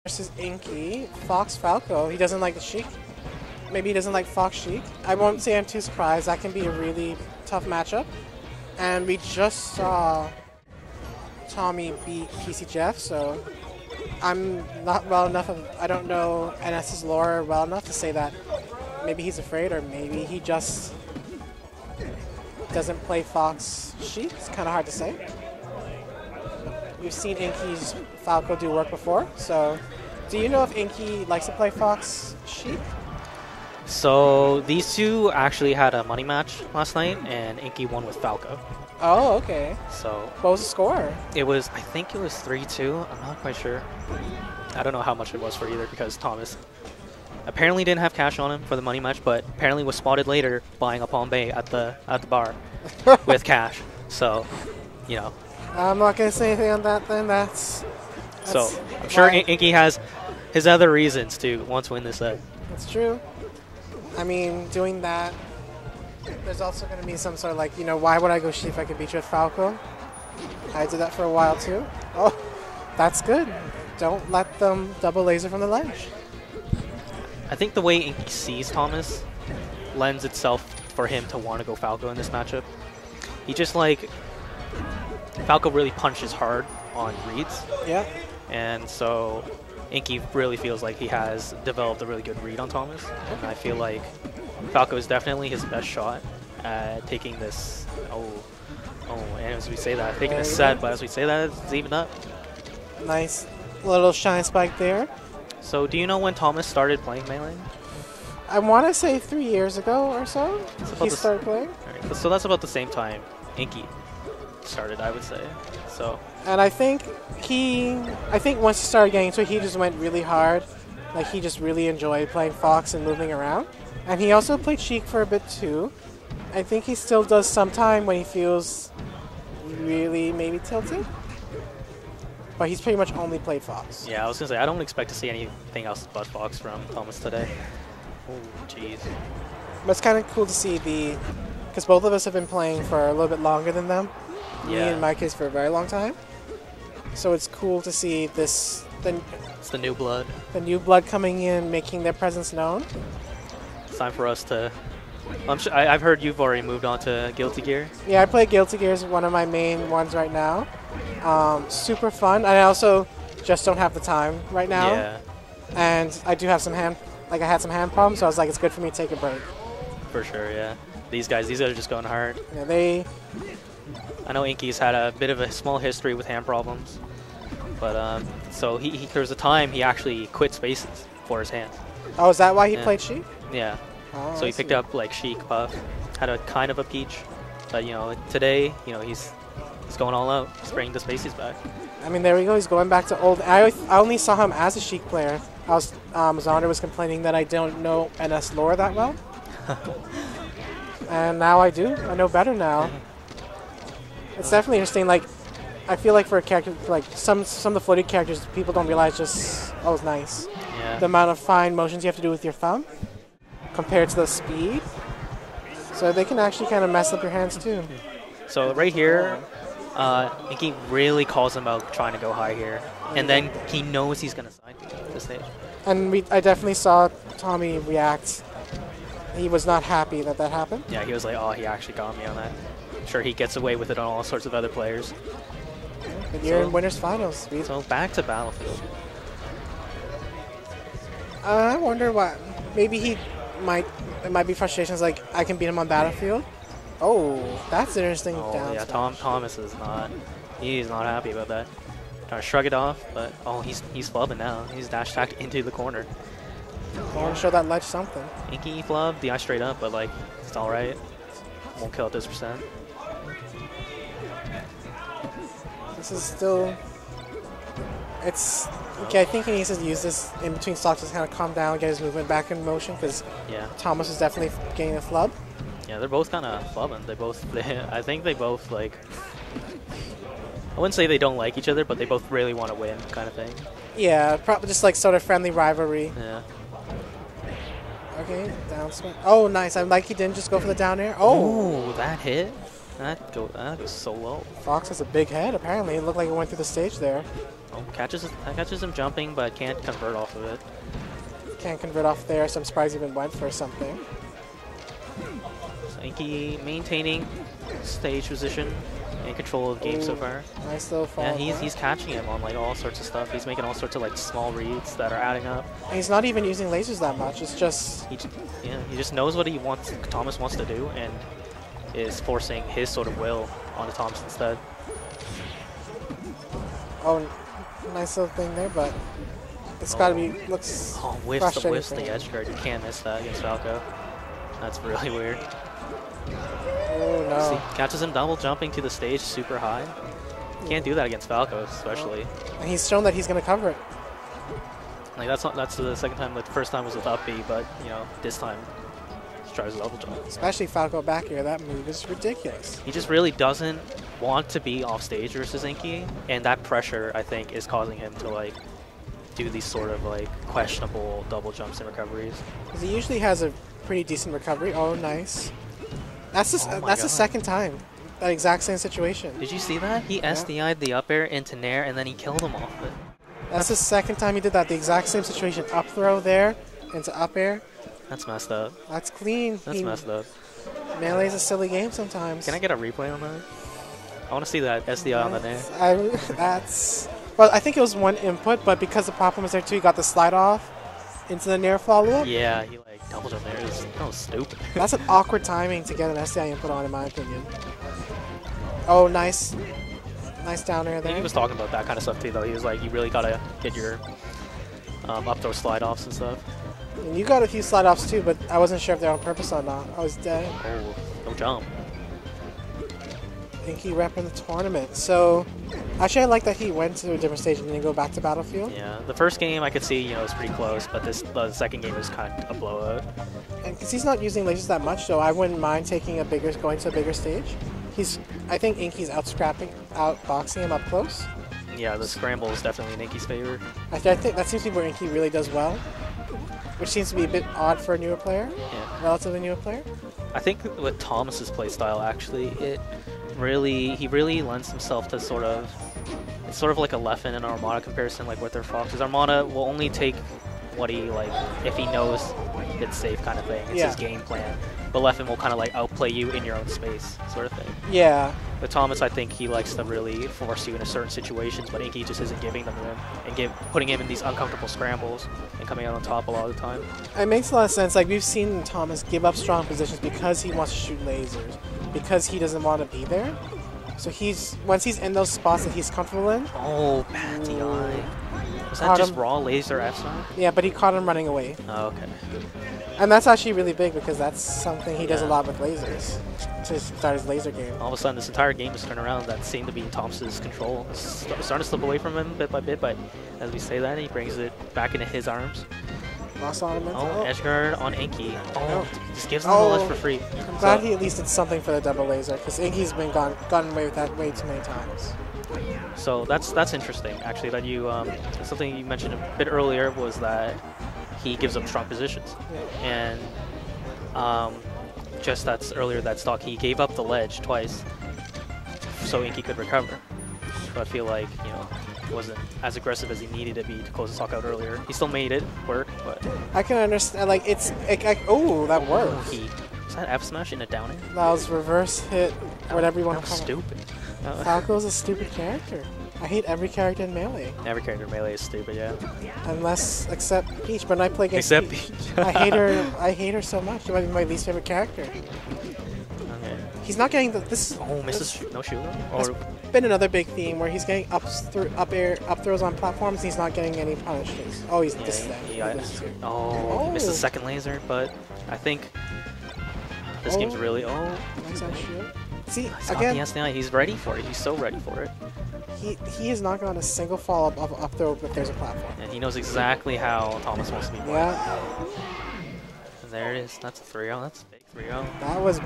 Versus Inky, Fox Falco. He doesn't like the Sheik. Maybe he doesn't like Fox Sheik. I won't say I'm too surprised. That can be a really tough matchup. And we just saw Tommy beat PC Jeff, so I'm not well enough I don't know NS's lore well enough to say that maybe he's afraid or maybe he just doesn't play Fox Sheik. It's kind of hard to say. We've seen Inky's Falco do work before, so do you know if Inky likes to play Fox Sheik? So these two actually had a money match last night, and Inky won with Falco. Oh, okay. So what was the score? It was, I think it was 3-2. I'm not quite sure. I don't know how much it was for either because Thomas apparently didn't have cash on him for the money match, but apparently was spotted later buying a Palm Bay at the bar with cash. So, you know. I'm not gonna say anything on that then. That's so I'm sure Inky has his other reasons to want to win this set. That's true. I mean, doing that, there's also going to be some sort of like, you know, why would I go Sheik if I could beat you with Falco? I did that for a while too. Oh, that's good. Don't let them double laser from the ledge. I think the way Inky sees Thomas lends itself for him to want to go Falco in this matchup. He just like, Falco really punches hard on reads. Yeah. And so Inky really feels like he has developed a really good read on Thomas. And I feel like Falco is definitely his best shot at taking this. And as we say that, taking a set, but as we say that, it's even up. Nice little shine spike there. So, do you know when Thomas started playing Melee? I want to say 3 years ago or so. He started playing. Right, so that's about the same time Inky started, I would say. So. And I think once he started getting into it, he just went really hard. Like he just really enjoyed playing Fox and moving around. And he also played Sheik for a bit too. I think he still does sometime when he feels really maybe tilted. But he's pretty much only played Fox. Yeah, I was gonna say I don't expect to see anything else but Fox from Thomas today. Oh, jeez. But it's kind of cool to see because both of us have been playing for a little bit longer than them. Yeah. Me in my case for a very long time. So it's cool to see this. It's the new blood. The new blood coming in, making their presence known. It's time for us to. I've heard you've already moved on to Guilty Gear. Yeah, I play Guilty Gear as one of my main ones right now. Super fun. I also just don't have the time right now. Yeah. And I do have some I had some hand problems, so I was like, it's good for me to take a break. For sure, yeah. These guys are just going hard. Yeah, I know Inky's had a bit of a small history with hand problems, but so there was a time he actually quit spaces for his hands. Oh, is that why he played Sheik? Yeah. Oh, so he picked up like Sheik Puff, had a kind of a peach, but you know today he's going all out. He's bringing the spaces back. I mean, there we go. He's going back to old. I only saw him as a Sheik player. Zonder was complaining that I don't know NS lore that well, and now I do. I know better now. It's definitely interesting. Like, I feel like for a character, like some of the floating characters, people don't realize just it's nice. Yeah. The amount of fine motions you have to do with your thumb compared to the speed. So they can actually kind of mess up your hands too. So right here, Inky really calls him out trying to go high here, and then he knows he's gonna side the stage. And I definitely saw Tommy react. He was not happy that happened. Yeah, he was like, "Oh, he actually got me on that." Sure, he gets away with it on all sorts of other players. But you're in winners finals. So back to Battlefield. I wonder what. Maybe it might be frustrations like I can beat him on Battlefield. Oh, that's interesting. Oh down yeah, smash. Thomas is not. He's not happy about that. Trying to shrug it off, but he's flubbing now. He's dash tacked into the corner. I want to show that ledge something. Inky flub, DI straight up, but like it's all right. Won't kill at this percent. This is still. It's okay. I think he needs to use this in between stocks to kind of calm down, get his movement back in motion because Thomas is definitely getting a flub. Yeah, they're both kind of flubbing. I think they both like. I wouldn't say they don't like each other, but they both really want to win, kind of thing. Yeah, probably just like sort of friendly rivalry. Yeah. Okay, down smash. Oh, nice. I'm like he didn't just go for the down air. Oh, that hit. That goes so low. Fox has a big head. Apparently, it looked like it went through the stage there. Oh, catches him jumping, but can't convert off of it. Can't convert off there, so I'm surprised he even went for something. So Inky maintaining stage position and control of the game so far. Nice little fall. Yeah, he's catching him on like all sorts of stuff. He's making all sorts of like small reads that are adding up. And he's not even using lasers that much. It's just he just knows what Thomas wants to do, and is forcing his sort of will onto Thomas instead. oh, nice little thing there, but it's got to be looks. Oh, whiffs the edge guard. You can't miss that against Falco. That's really weird. Oh no! See, catches him double jumping to the stage super high. Can't do that against Falco, especially. And he's shown that he's going to cover it. Like that's the second time. Like the first time was with up B, but you know this time he tries a double jump. Especially Falco back here. That move is ridiculous. He just really doesn't want to be off stage versus Inky, and that pressure I think is causing him to like do these sort of like questionable double jumps and recoveries. Because he usually has a pretty decent recovery. Oh, nice. That's the second time. That exact same situation. Did you see that? He SDI'd the up air into Nair, and then he killed him off it. That's the second time he did that. The exact same situation. Up throw there into up air. That's messed up. That's clean. That's messed up. Melee's a silly game sometimes. Can I get a replay on that? I want to see that SDI on the Nair. Well, I think it was one input, but because the platform was there too, he got the slide off into the Nair follow-up. Yeah, he like double jump there. That was stupid. That's an awkward timing to get an SDI input on, in my opinion. Oh, nice. Nice down air there. He was talking about that kind of stuff too, though. He was like, you really got to get your up throw slide offs and stuff. And you got a few slide offs too, but I wasn't sure if they're on purpose or not. I was dead. Oh, no jump. Inky repping the tournament. So, actually, I like that he went to a different stage and didn't go back to Battlefield. Yeah, the first game I could see, you know, was pretty close, but the second game was kind of a blowout. And because he's not using lasers that much, so I wouldn't mind going to a bigger stage. I think Inky's outboxing him up close. Yeah, the scramble is definitely in Inky's favor. I think that seems to be where Inky really does well, which seems to be a bit odd for a newer player, relatively newer player. I think with Thomas's playstyle, actually, he really lends himself to it's sort of like a Leffen and Armada comparison, like with their Foxes. Armada will only take what he like if he knows it's safe, kind of thing. It's his game plan. But Leffen will kind of like outplay you in your own space, sort of thing. Yeah. With Thomas, I think he likes to really force you into certain situations, but Inky just isn't giving them to him and putting him in these uncomfortable scrambles and coming out on top a lot of the time. It makes a lot of sense. Like we've seen Thomas give up strong positions because he wants to shoot lasers, because he doesn't want to be there. So once he's in those spots that he's comfortable in. Oh, bad DI. Was that just raw laser F-side? Yeah, but he caught him running away. Oh, okay. And that's actually really big because that's something he does a lot with lasers to start his laser game. All of a sudden, this entire game is turned around. That seemed to be in Thomas's control. It's starting to slip away from him bit by bit, but as we say that, he brings it back into his arms. Lost on edge guard on Inky. Oh, just gives him the ledge for free. I'm glad he at least did something for the double laser because Inky's been gotten away with that way too many times. So that's interesting, actually. That you something you mentioned a bit earlier was that he gives up strong positions, and just earlier that stock he gave up the ledge twice, so Inky could recover. So I feel like he wasn't as aggressive as he needed to be to close the stock out earlier. He still made it work, but I can understand. Like oh, that worked. Was that F smash in a down air? That was reverse hit, whatever you want to call it. Stupid. Falco's a stupid character. I hate every character in Melee. Every character in Melee is stupid, yeah. Except Peach, but when I play against Peach. I hate her so much. She might be my least favorite character. Okay. He's not getting misses no shoot. It's been another big theme where he's getting up throws on platforms and he's not getting any punishes. Oh, this is dead. He missed the second laser, but I think this game's really nice shield. See, again, he's ready for it. He's so ready for it. He has not gone a single follow-up of up throw if there's a platform. And he knows exactly how Thomas wants to be played. Yeah. And there it is. That's a 3-0. That's a big 3-0. That was